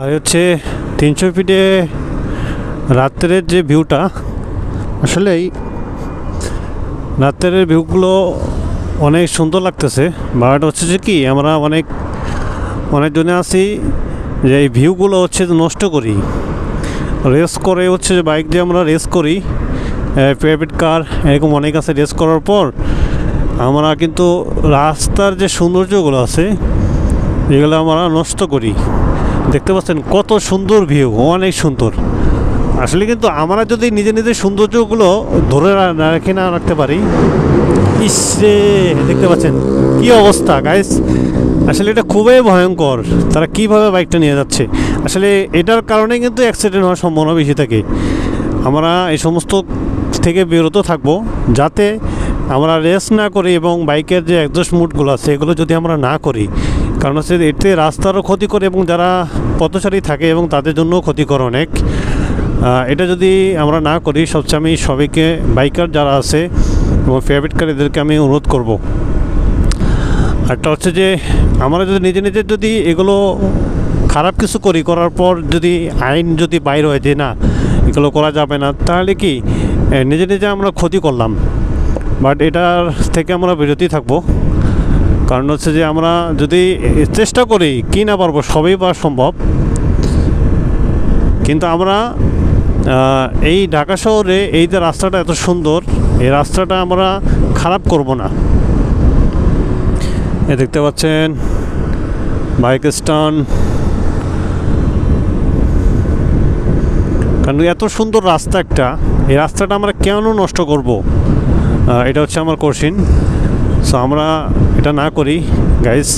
আর হচ্ছে 300 ফিটে রাত্রের যে ভিউটা, আসলেই রাত্রের ভিউগুলো অনেক সুন্দর লাগতেছে। বাট হচ্ছে যে কি, আমরা অনেকজনে আছি যে এই ভিউগুলো হচ্ছে নষ্ট করি, রেস করে হচ্ছে যে বাইক দিয়ে আমরা রেস করি, প্রাইভেট কার এরকম অনেক আছে। রেস করার পর আমরা কিন্তু রাস্তার যে সৌন্দর্যগুলো আছে এগুলো আমরা নষ্ট করি। দেখতে পাচ্ছেন কত সুন্দর ভিউ, অনেক সুন্দর। আসলে কিন্তু আমরা যদি নিজের সৌন্দর্যগুলো ধরে না রাখতে পারি, ইসরে দেখতে পাচ্ছেন কি অবস্থা গাইস। আসলে এটা খুবই ভয়ঙ্কর, তারা কিভাবে বাইকটা নিয়ে যাচ্ছে। আসলে এটার কারণে কিন্তু অ্যাক্সিডেন্ট হওয়ার সম্ভাবনা বেশি থাকে। আমরা এই সমস্ত থেকে বিরত থাকবো, যাতে আমরা রেস না করি এবং বাইকের যে এক্সস্ট মুডগুলো আছে এগুলো যদি আমরা না করি, কারণ হচ্ছে এতে রাস্তারও ক্ষতি করে এবং যারা পথচারী থাকে এবং তাদের জন্যও ক্ষতিকর অনেক। এটা যদি আমরা না করি, সবচেয়ে আমি সবাইকে, বাইকার যারা আছে এবং প্রাইভেট কার, এদেরকে আমি অনুরোধ করব। আরটা হচ্ছে যে আমরা যদি নিজের যদি এগুলো খারাপ কিছু করার পর যদি আইন যদি বাইর হয় যে না এগুলো করা যাবে না, তাহলে কি নিজে আমরা ক্ষতি করলাম। বাট এটার থেকে আমরা বিরতি থাকবো, কারণ হচ্ছে যে আমরা যদি চেষ্টা করি, কি না পারবো, সবই বা সম্ভব। কিন্তু আমরা এই ঢাকা শহরে এই যে রাস্তাটা এত সুন্দর, এই রাস্তাটা আমরা খারাপ করব না। এ দেখতে পাচ্ছেন বাইক স্ট্যান্ড, কারণ এত সুন্দর রাস্তা একটা, এই রাস্তাটা আমরা কেন নষ্ট করব? এটা হচ্ছে আমার কোশ্চেন। সো আমরা এটা না করি গাইস।